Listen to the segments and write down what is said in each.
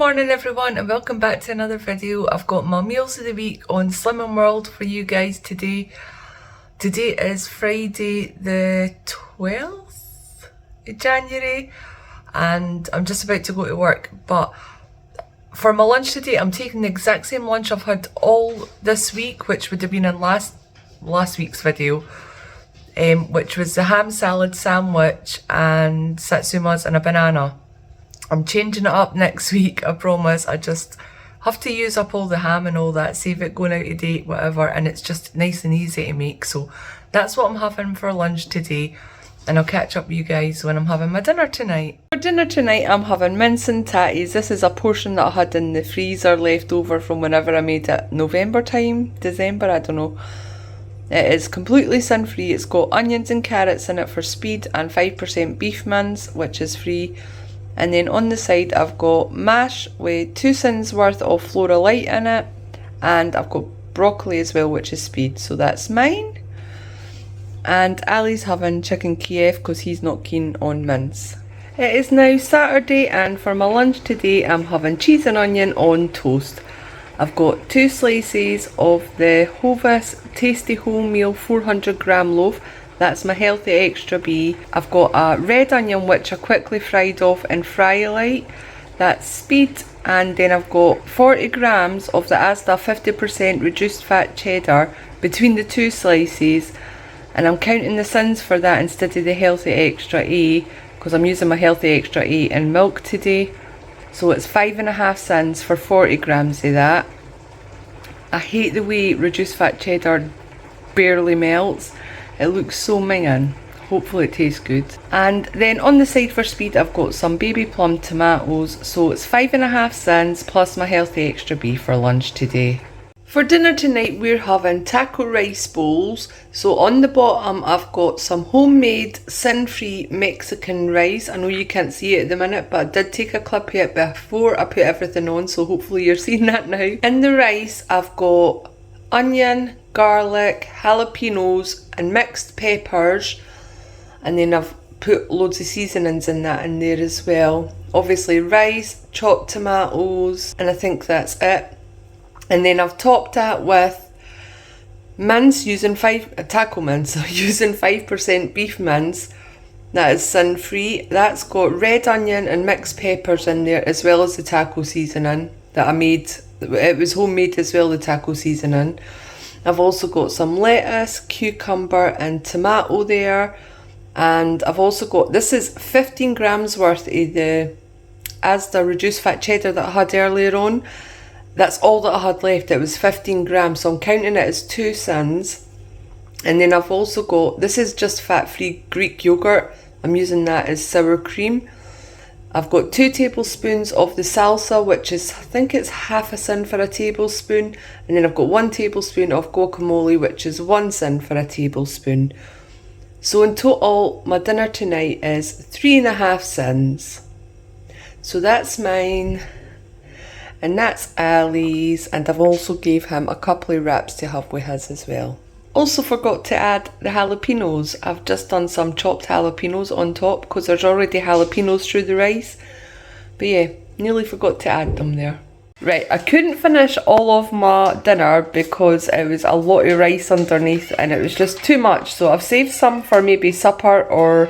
morning everyone and welcome back to another video. I've got my meals of the week on Slimming World for you guys today. Today is Friday the 12th of January and I'm just about to go to work, but for my lunch today I'm taking the exact same lunch I've had all this week, which would have been in last week's video, which was the ham salad sandwich and satsumas and a banana. I'm changing it up next week, I promise. I just have to use up all the ham and all that, save it going out of date, whatever, and it's just nice and easy to make. So that's what I'm having for lunch today, and I'll catch up with you guys when I'm having my dinner tonight. For dinner tonight I'm having mince and tatties. This is a portion that I had in the freezer left over from whenever I made it November time, December, I don't know. It is completely sin free. It's got onions and carrots in it for speed and 5% beef mince, which is free. And then on the side I've got mash with 2 sins worth of Flora Light in it, and I've got broccoli as well, which is speed, so that's mine. And Ali's having chicken Kiev because he's not keen on mince. It is now Saturday and for my lunch today I'm having cheese and onion on toast. I've got 2 slices of the Hovis Tasty Wholemeal 400g loaf. That's my healthy extra B. I've got a red onion which I quickly fried off in Fry Light. That's speed. And then I've got 40 grams of the Asda 50% reduced fat cheddar between the 2 slices. And I'm counting the sins for that instead of the healthy extra A, because I'm using my healthy extra A in milk today. So it's 5.5 sins for 40 grams of that. I hate the way reduced fat cheddar barely melts. It looks so minging. Hopefully it tastes good. And then on the side for speed I've got some baby plum tomatoes. So it's 5.5 sins plus my healthy extra beef for lunch today. For dinner tonight we're having taco rice bowls. So on the bottom I've got some homemade sin-free Mexican rice. I know you can't see it at the minute, but I did take a clip of it before I put everything on, so hopefully you're seeing that now. In the rice I've got onion, garlic, jalapenos and mixed peppers, and then I've put loads of seasonings in that in there as well. Obviously rice, chopped tomatoes, and I think that's it. And then I've topped that with mince using taco mince, using 5% beef mince. That is sin free. That's got red onion and mixed peppers in there, as well as the taco seasoning that I made. It was homemade as well, the taco seasoning. I've also got some lettuce, cucumber and tomato there. And I've also got, this is 15 grams worth of the Asda reduced fat cheddar that I had earlier on. That's all that I had left. It was 15 grams, so I'm counting it as 2 sins. And then I've also got, this is just fat-free Greek yogurt. I'm using that as sour cream. I've got 2 tablespoons of the salsa, which is, I think it's half a sin for a tablespoon. And then I've got 1 tablespoon of guacamole, which is 1 sin for a tablespoon. So in total, my dinner tonight is 3.5 sins. So that's mine. And that's Ali's, and I've also gave him a couple of wraps to have with his as well. Also forgot to add the jalapenos. I've just done some chopped jalapenos on top because there's already jalapenos through the rice. But yeah, nearly forgot to add them there. Right, I couldn't finish all of my dinner because it was a lot of rice underneath and it was just too much. So I've saved some for maybe supper or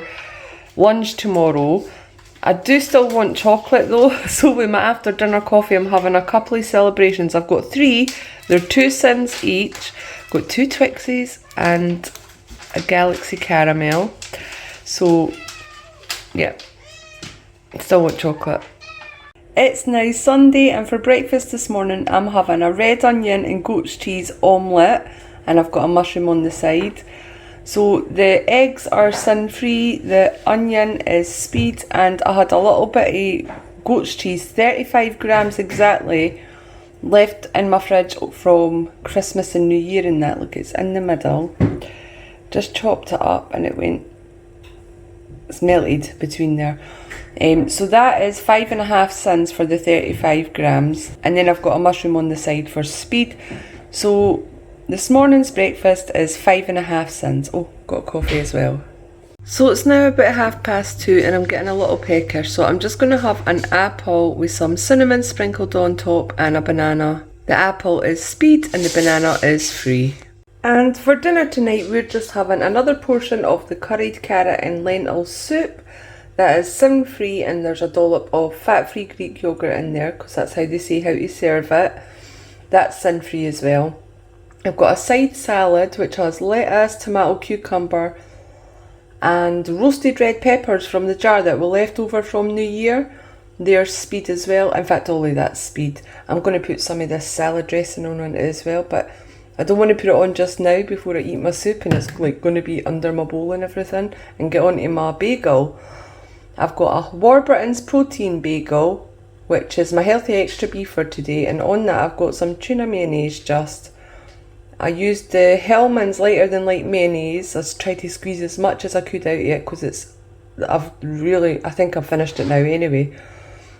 lunch tomorrow. I do still want chocolate though, so with my after dinner coffee I'm having a couple of celebrations. I've got 3, they're 2 sins each. I've got 2 Twixies and a Galaxy Caramel. So yeah, still want chocolate. It's now Sunday and for breakfast this morning I'm having a red onion and goat's cheese omelette, and I've got a mushroom on the side. So the eggs are sin free, the onion is speed, and I had a little bit of goat's cheese, 35 grams exactly, left in my fridge from Christmas and New Year and that. Look, it's in the middle. Just chopped it up and it's melted between there. So that is 5.5 sins for the 35 grams, and then I've got a mushroom on the side for speed. So this morning's breakfast is 5.5 sins. Oh, got a coffee as well. So it's now about 2:30 and I'm getting a little peckish, so I'm just going to have an apple with some cinnamon sprinkled on top and a banana. The apple is speed and the banana is free. And for dinner tonight we're just having another portion of the curried carrot and lentil soup. That is sin free and there's a dollop of fat-free Greek yoghurt in there because that's how they say how to serve it. That's sin free as well. I've got a side salad which has lettuce, tomato, cucumber and roasted red peppers from the jar that were left over from New Year. They're speed as well. In fact, only that's speed. I'm going to put some of this salad dressing on it as well, but I don't want to put it on just now before I eat my soup and it's like going to be under my bowl and everything, and get onto my bagel. I've got a Warburton's protein bagel, which is my healthy extra beef for today, and on that I've got some tuna mayonnaise just. I used the Hellmann's lighter than light mayonnaise. I tried to squeeze as much as I could out of it because I think I've finished it now anyway.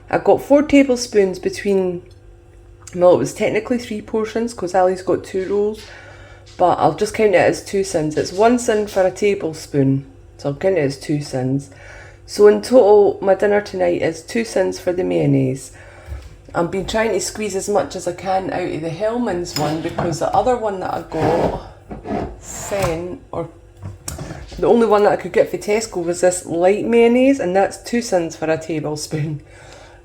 I got 4 tablespoons between, well, it was technically 3 portions because Ali's got 2 rolls, but I'll just count it as 2 sins. It's 1 sin for a tablespoon, so I'll count it as 2 sins. So in total, my dinner tonight is 2 sins for the mayonnaise. I've been trying to squeeze as much as I can out of the Hellmann's one because the other one that I got or the only one that I could get for Tesco was this light mayonnaise, and that's 2 sins for a tablespoon.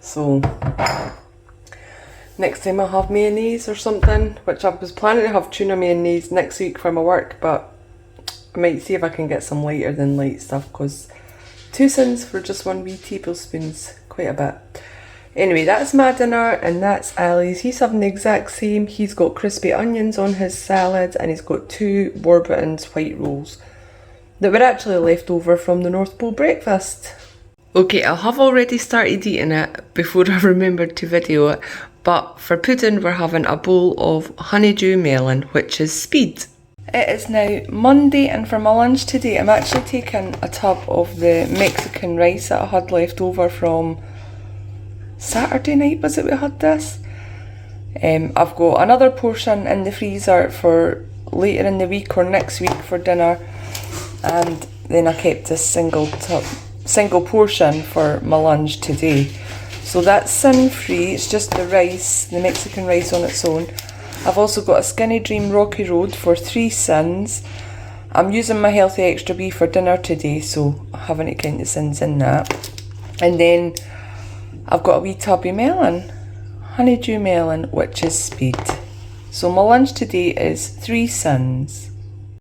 So next time I have mayonnaise or something, which I was planning to have tuna mayonnaise next week for my work, but I might see if I can get some lighter than light stuff because 2 sins for just 1 wee tablespoon's quite a bit. Anyway, that's my dinner and that's Ali's. He's having the exact same. He's got crispy onions on his salad and he's got 2 Warburton's white rolls that were actually left over from the North Pole breakfast. Okay, I have already started eating it before I remembered to video it, but for pudding we're having a bowl of honeydew melon, which is speed. It is now Monday and for my lunch today I'm actually taking a tub of the Mexican rice that I had left over from Saturday night, was it we had this? I've got another portion in the freezer for later in the week or next week for dinner, and then I kept this single portion for my lunch today. So that's sin free, it's just the rice, the Mexican rice on its own. I've also got a Skinny Dream Rocky Road for 3 sins. I'm using my healthy extra beef for dinner today, so I haven't count the sins in that. And then I've got a wee tubby melon, honeydew melon, which is speed. So my lunch today is 3 sins.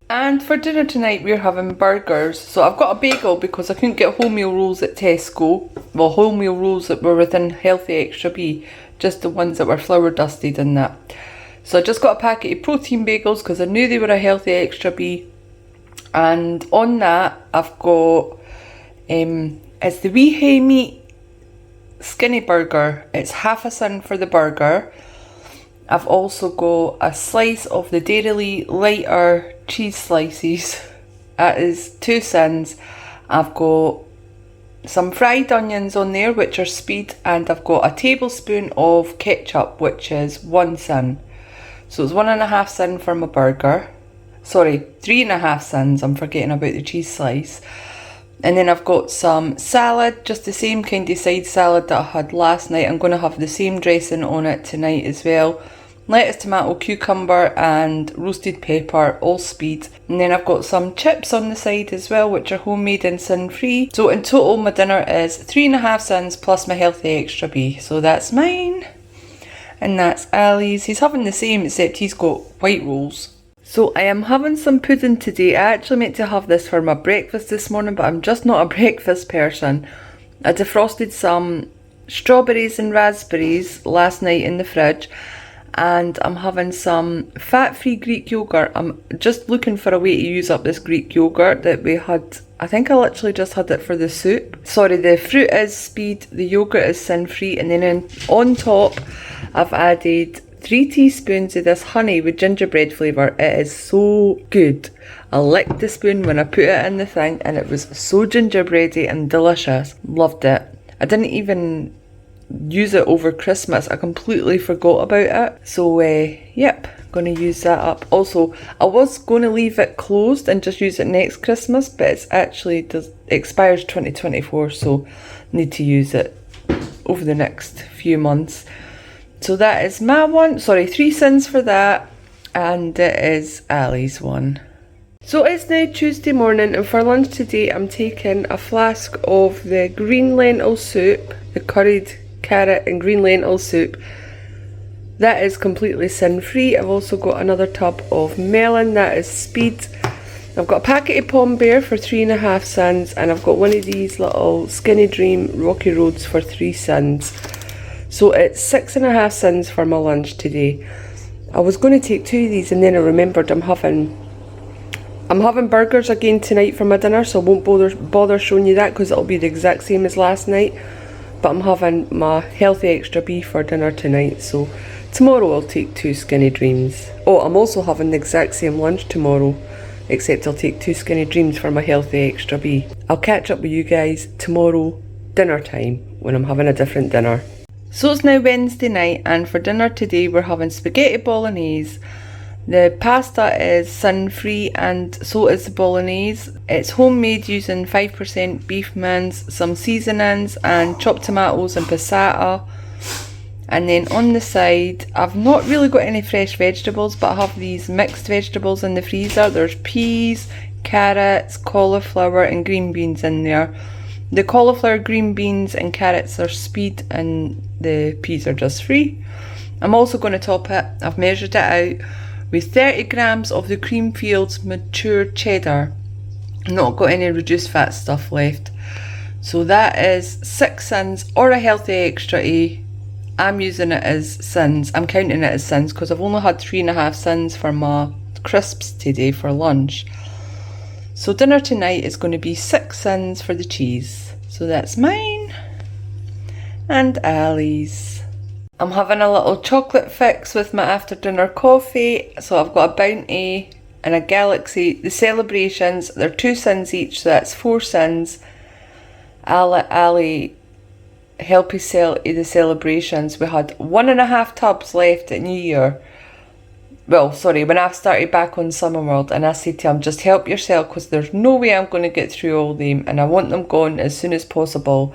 And for dinner tonight we're having burgers. So I've got a bagel because I couldn't get wholemeal rolls at Tesco. Well, wholemeal rolls that were within healthy extra beef, just the ones that were flour dusted and that. So I just got a packet of protein bagels because I knew they were a healthy extra beef. And on that I've got, it's the wee hay meat skinny burger. It's half a sin for the burger. I've also got a slice of the Daily lighter cheese slices. That is 2 sins. I've got some fried onions on there, which are speed, and I've got a tablespoon of ketchup, which is 1 sin. So it's 1.5 sin for my burger. Sorry, 3.5 sins. I'm forgetting about the cheese slice. And then I've got some salad, just the same kind of side salad that I had last night. I'm going to have the same dressing on it tonight as well. Lettuce, tomato, cucumber and roasted pepper, all speed. And then I've got some chips on the side as well, which are homemade and sin free. So in total my dinner is 3.5 sins plus my healthy extra beef. So that's mine. And that's Ali's. He's having the same except he's got white rolls. So I am having some pudding today. I actually meant to have this for my breakfast this morning, but I'm just not a breakfast person. I defrosted some strawberries and raspberries last night in the fridge, and I'm having some fat-free Greek yogurt. I'm just looking for a way to use up this Greek yogurt that we had. I think I literally just had it for the soup. Sorry, the fruit is speed, the yogurt is sin-free, and then on top I've added 3 teaspoons of this honey with gingerbread flavour. It is so good. I licked the spoon when I put it in the thing and it was so gingerbready and delicious. Loved it. I didn't even use it over Christmas. I completely forgot about it. So yep, Going to use that up. Also, I was going to leave it closed and just use it next Christmas, but it's actually expires 2024, so need to use it over the next few months. So that is my one. Sorry, 3 cents for that, and it is Ali's one. So it's now Tuesday morning, and for lunch today I'm taking a flask of the green lentil soup, the curried carrot and green lentil soup. That is completely sin free. I've also got another tub of melon, that is speed. I've got a packet of Palm Bear for 3.5 cents, and I've got one of these little Skinny Dream Rocky Roads for 3 cents. So it's 6.5 cents for my lunch today. I was going to take 2 of these, and then I remembered I'm having burgers again tonight for my dinner, so I won't bother showing you that because it'll be the exact same as last night. But I'm having my healthy extra beef for dinner tonight, so tomorrow I'll take 2 Skinny Dreams. Oh, I'm also having the exact same lunch tomorrow, except I'll take 2 Skinny Dreams for my healthy extra beef. I'll catch up with you guys tomorrow dinner time when I'm having a different dinner. So it's now Wednesday night, and for dinner today we're having spaghetti bolognese. The pasta is sin free and so is the bolognese. It's homemade using 5% beef mince, some seasonings and chopped tomatoes and passata. And then on the side, I've not really got any fresh vegetables, but I have these mixed vegetables in the freezer. There's peas, carrots, cauliflower and green beans in there. The cauliflower, green beans and carrots are speed, and the peas are just free. I'm also going to top it, I've measured it out, with 30 grams of the Creamfields mature cheddar. Not got any reduced fat stuff left. So that is 6 cents or a healthy extra A. I'm using it as cents. I'm counting it as cents because I've only had 3.5 cents for my crisps today for lunch. So dinner tonight is going to be 6 cents for the cheese. So that's mine and Ali's. I'm having a little chocolate fix with my after dinner coffee. So I've got a Bounty and a Galaxy. The celebrations, they're 2 cents each, so that's 4 cents. Ali help us sell the celebrations. We had 1.5 tubs left at New Year. Well, sorry, when I started back on Summer World, and I said to him, just help yourself because there's no way I'm going to get through all them, and I want them gone as soon as possible.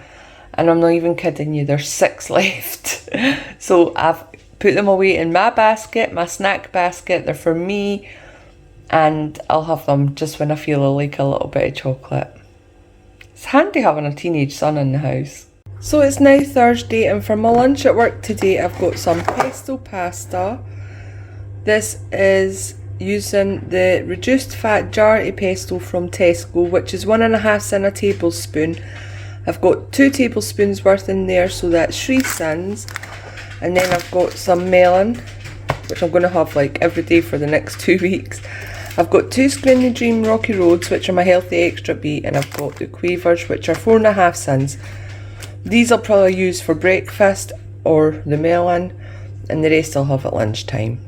And I'm not even kidding you, there's 6 left. So I've put them away in my basket, my snack basket. They're for me, and I'll have them just when I feel like a little bit of chocolate. It's handy having a teenage son in the house. So it's now Thursday, and for my lunch at work today I've got some pesto pasta. This is using the reduced fat jar of pesto from Tesco, which is 1.5 cents a tablespoon. I've got 2 tablespoons worth in there, so that's 3 cents. And then I've got some melon, which I'm going to have like every day for the next 2 weeks. I've got 2 Skinny Dream Rocky Roads, which are my healthy extra B, and I've got the quavers, which are 4.5 cents. These I'll probably use for breakfast or the melon, and the rest I'll have at lunchtime.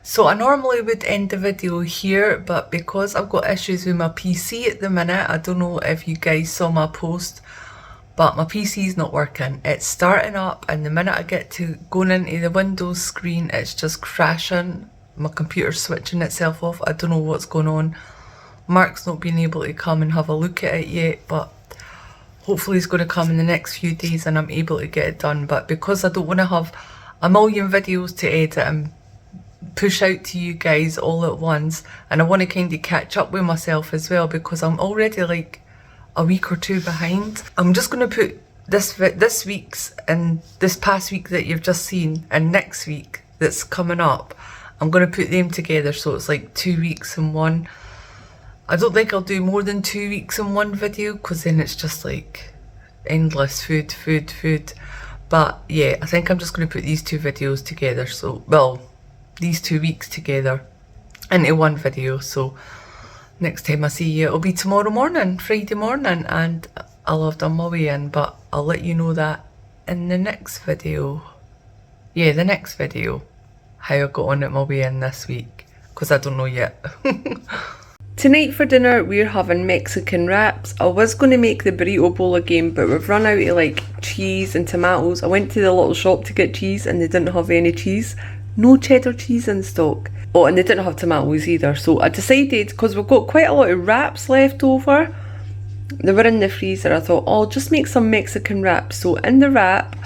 So I normally would end the video here, but because I've got issues with my PC at the minute, I don't know if you guys saw my post, but my PC is not working. It's starting up, and the minute I get to going into the Windows screen, it's just crashing. My computer's switching itself off. I don't know what's going on. Mark's not been able to come and have a look at it yet, but hopefully he's going to come in the next few days and I'm able to get it done. But because I don't want to have a million videos to edit and push out to you guys all at once, and I want to kind of catch up with myself as well, because I'm already like a week or 2 behind. I'm just going to put this week's and this past week that you've just seen and next week that's coming up, I'm going to put them together so it's like 2 weeks in one. I don't think I'll do more than 2 weeks in one video, because then it's just like endless food. But yeah, I think I'm just going to put these 2 videos together, so, well, these 2 weeks together into one video. So next time I see you, it'll be tomorrow morning, Friday morning, and I'll have done my way in, but I'll let you know that in the next video. Yeah, the next video, how I got on at my way in this week, because I don't know yet. Tonight for dinner we're having Mexican wraps. I was going to make the burrito bowl again, but we've run out of like cheese and tomatoes. I went to the little shop to get cheese and they didn't have any cheese, No cheddar cheese in stock. Oh, and they didn't have tomatoes either. So I decided, because we've got quite a lot of wraps left over, they were in the freezer, I thought, oh, I'll just make some Mexican wraps. So in the wrap,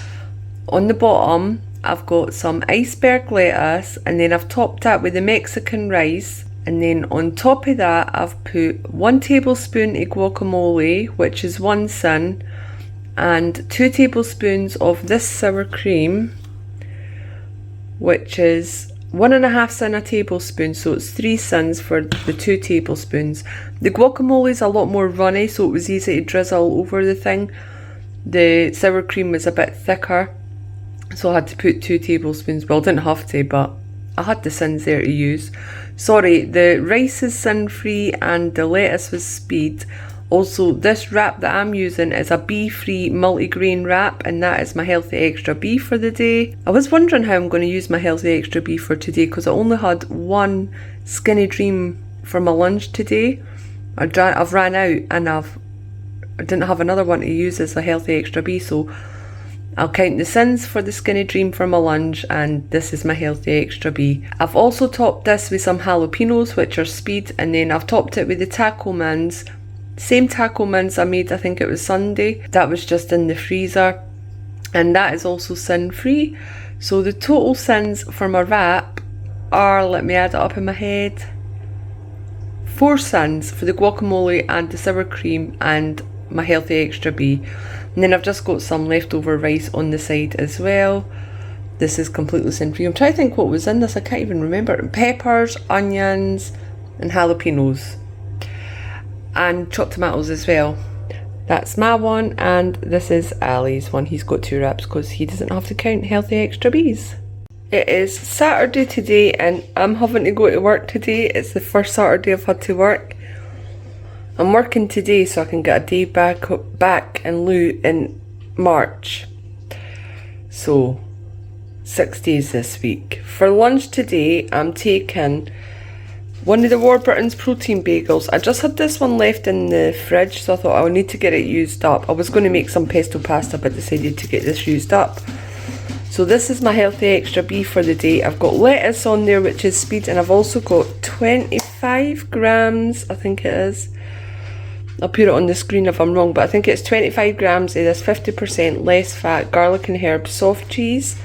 on the bottom, I've got some iceberg lettuce, and then I've topped that with the Mexican rice. And then on top of that, I've put 1 tablespoon of guacamole, which is 1 sin, and 2 tablespoons of this sour cream, which is 1.5 sin a tablespoon, so it's 3 sins for the 2 tablespoons. The guacamole is a lot more runny, so it was easy to drizzle over the thing. The sour cream was a bit thicker, so I had to put 2 tablespoons. Well, I didn't have to, but I had the sins there to use. Sorry, the rice is sin free and the lettuce was speed. Also, this wrap that I'm using is a bee-free multigrain wrap, and that is my healthy extra beef for the day. I was wondering how I'm going to use my healthy extra beef for today, because I only had 1 skinny dream for my lunch today. I've ran out, and I didn't have another one to use as a healthy extra beef, so I'll count the sins for the skinny dream for my lunch, and this is my healthy extra bee. I've also topped this with some jalapenos, which are speed, and then I've topped it with the taco mins. Same taco mins I made, I think it was Sunday. That was just in the freezer, and that is also sin free. So the total sins for my wrap are, let me add it up in my head, 4 sins for the guacamole and the sour cream and my healthy extra bee. And then I've just got some leftover rice on the side as well. This is completely sin free. I'm trying to think what was in this, I can't even remember. Peppers, onions and jalapenos. And chopped tomatoes as well. That's my one, and this is Ali's one. He's got 2 wraps because he doesn't have to count healthy extra bees. It is Saturday today, and I'm having to go to work today. It's the first Saturday I've had to work. I'm working today so I can get a day back in lieu in March. So 6 days this week. For lunch today, I'm taking one of the Warburton's protein bagels. I just had this one left in the fridge, so I thought I would need to get it used up. I was going to make some pesto pasta, but decided to get this used up. So this is my healthy extra beef for the day. I've got lettuce on there, which is speed, and I've also got 25 grams, I think it is. I'll put it on the screen if I'm wrong, but I think it's 25 grams of this 50% less fat garlic and herb soft cheese.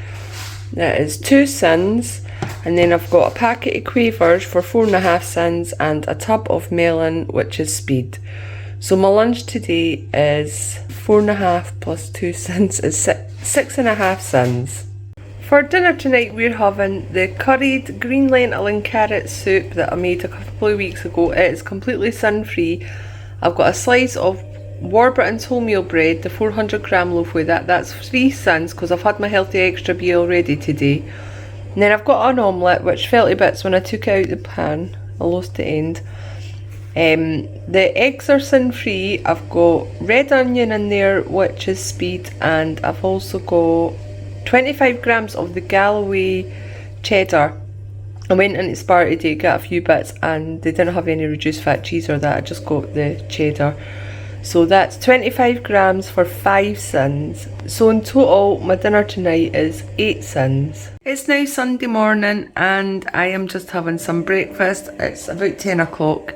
That is 2 sins. And then I've got a packet of quavers for 4.5 sins and a tub of melon, which is speed. So my lunch today is 4.5 plus 2 sins is 6.5 sins. For dinner tonight we're having the curried green lentil and carrot soup that I made a couple of weeks ago. It is completely sin free. I've got a slice of Warburton's wholemeal bread, the 400 gram loaf with that. That's 3 sins because I've had my healthy extra bee already today. And then I've got an omelette which fell to bits when I took it out the pan. I lost the end. The eggs are sin free. I've got red onion in there, which is speed, and I've also got 25 grams of the Galloway cheddar. I went into Spar today, got a few bits, and they didn't have any reduced fat cheese or that. I just got the cheddar. So that's 25 grams for 5 sins. So in total, my dinner tonight is 8 sins. It's now Sunday morning and I am just having some breakfast. It's about 10 o'clock.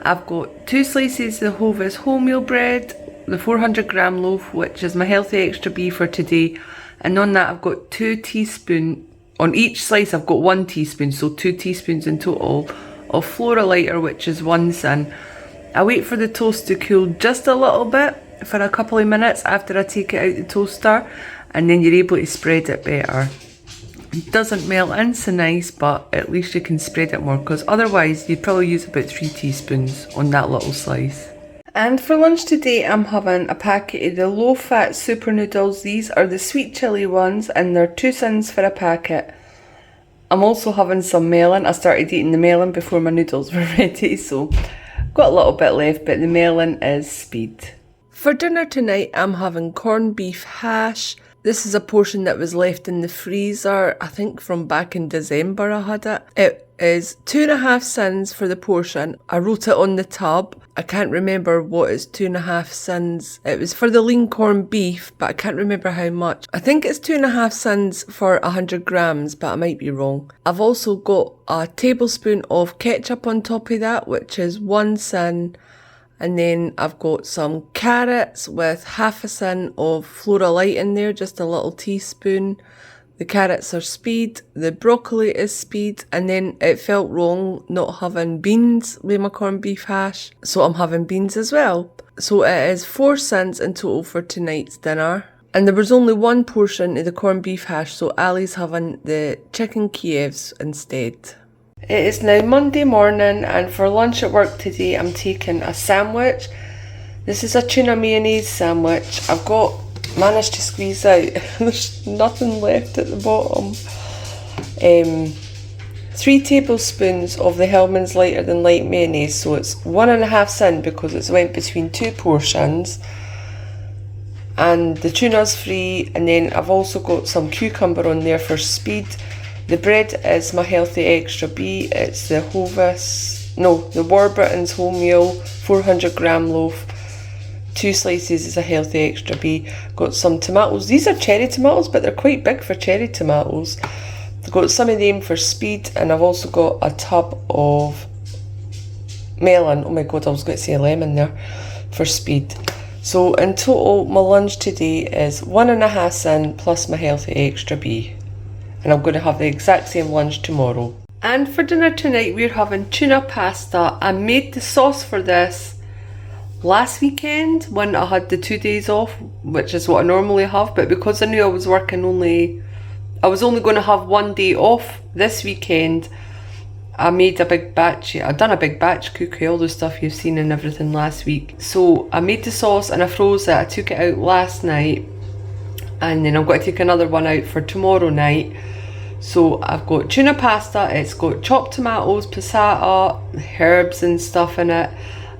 I've got 2 slices of Hovis wholemeal bread, the 400 gram loaf, which is my healthy extra beef for today. And on that I've got 2 teaspoons, on each slice I've got 1 teaspoon, so 2 teaspoons in total of Floraliter, which is 1 sin. I wait for the toast to cool just a little bit for a couple of minutes after I take it out the toaster, and then you're able to spread it better. It doesn't melt in so nice, but at least you can spread it more, because otherwise you'd probably use about 3 teaspoons on that little slice. And for lunch today I'm having a packet of the low fat super noodles. These are the sweet chilli ones and they're 2 cents for a packet. I'm also having some melon. I started eating the melon before my noodles were ready, so got a little bit left, but the melon is speed. For dinner tonight I'm having corned beef hash, This is a portion that was left in the freezer, I think from back in December I had it. It is 2.5 cents for the portion. I wrote it on the tub. I can't remember what it's 2.5 cents. It was for the lean corned beef, but I can't remember how much. I think it's 2.5 cents for 100 grams, but I might be wrong. I've also got a tablespoon of ketchup on top of that, which is 1 cent. And then I've got some carrots with 1/2 cent of Flora Light in there, just a little teaspoon. The carrots are speed, the broccoli is speed, and then it felt wrong not having beans with my corned beef hash, so I'm having beans as well. So it is 4 cents in total for tonight's dinner. And there was only one portion of the corned beef hash, so Ali's having the chicken Kievs instead. It is now Monday morning, and for lunch at work today I'm taking a sandwich. This is a tuna mayonnaise sandwich. I've managed to squeeze out, there's nothing left at the bottom. 3 tablespoons of the Hellmann's Lighter Than Light mayonnaise, so it's 1.5 cents because it's went between 2 portions. And the tuna's free, and then I've also got some cucumber on there for speed. The bread is my Healthy Extra B. It's the the Warburton's wholemeal 400 gram loaf. 2 slices is a Healthy Extra B. Got some tomatoes. These are cherry tomatoes, but they're quite big for cherry tomatoes. I've got some of them for speed, and I've also got a tub of melon. Oh my god, I was going to say lemon there, for speed. So in total, my lunch today is 1.5 cents plus my Healthy Extra B. And I'm going to have the exact same lunch tomorrow. And for dinner tonight we're having tuna pasta. I made the sauce for this last weekend when I had the 2 days off, which is what I normally have, but because I knew I was working I was only going to have 1 day off this weekend, I made a big batch. I'd done a big batch cookie, all the stuff you've seen and everything last week. So I made the sauce and I froze it. I took it out last night, and then I'm going to take another one out for tomorrow night. So I've got tuna pasta, it's got chopped tomatoes, passata, herbs and stuff in it,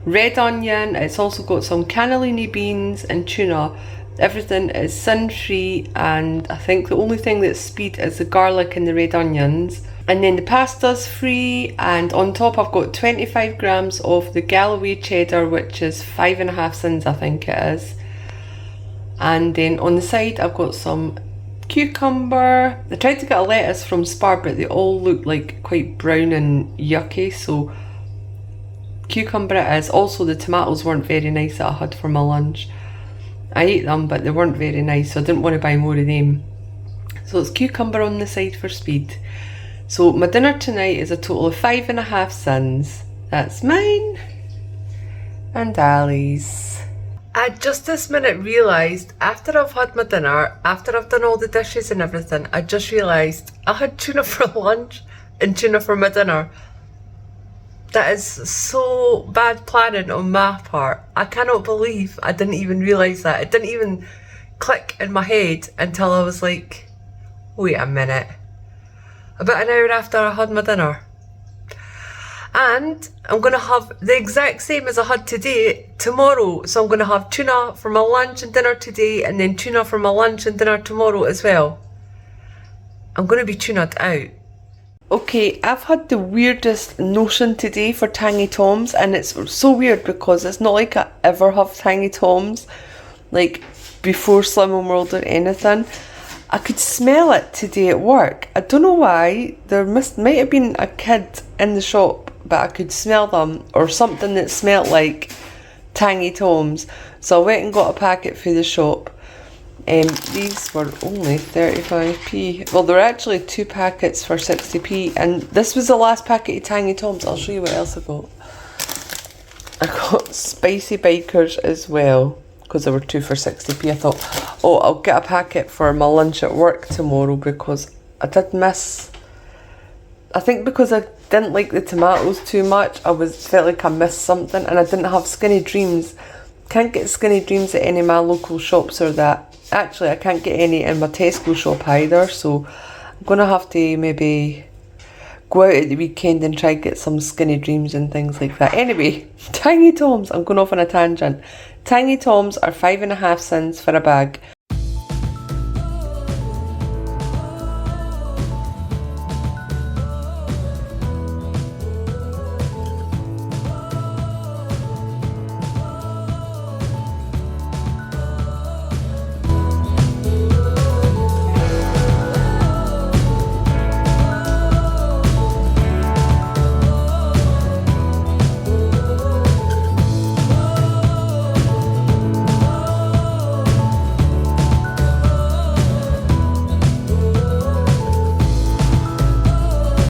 red onion, it's also got some cannellini beans and tuna. Everything is sin free, and I think the only thing that's speed is the garlic and the red onions. And then the pasta's free, and on top I've got 25 grams of the Galloway cheddar, which is 5.5 cents I think it is. And then on the side I've got some cucumber. I tried to get a lettuce from Spar, but they all look like quite brown and yucky, so cucumber it is. Also the tomatoes weren't very nice that I had for my lunch. I ate them, but they weren't very nice, so I didn't want to buy more of them. So it's cucumber on the side for speed. So my dinner tonight is a total of 5.5 cents. That's mine and Ali's. I just this minute realised, after I've had my dinner, after I've done all the dishes and everything, I just realised I had tuna for lunch and tuna for my dinner. That is so bad planning on my part. I cannot believe I didn't even realise that. It didn't even click in my head until I was like, wait a minute. About an hour after I had my dinner. And I'm going to have the exact same as I had today tomorrow. So I'm going to have tuna for my lunch and dinner today, and then tuna for my lunch and dinner tomorrow as well. I'm going to be tuned out. Okay, I've had the weirdest notion today for Tangy Toms, and it's so weird because it's not like I ever have Tangy Toms, like before Slim World or anything. I could smell it today at work. I don't know why. There might have been a kid in the shop, but I could smell them, or something that smelled like Tangy Toms. So I went and got a packet for the shop. These were only 35p. Well, there were actually 2 packets for 60p, and this was the last packet of Tangy Toms. I'll show you what else I got. I got spicy bikers as well, because there were 2 for 60p. I thought, oh, I'll get a packet for my lunch at work tomorrow, because I did miss, I think because I didn't like the tomatoes too much, felt like I missed something, and I didn't have Skinny Dreams. Can't get Skinny Dreams at any of my local shops or that. Actually, I can't get any in my Tesco shop either, so I'm going to have to maybe go out at the weekend and try to get some Skinny Dreams and things like that. Anyway, Tangy Toms, I'm going off on a tangent. Tangy Toms are 5.5 cents for a bag.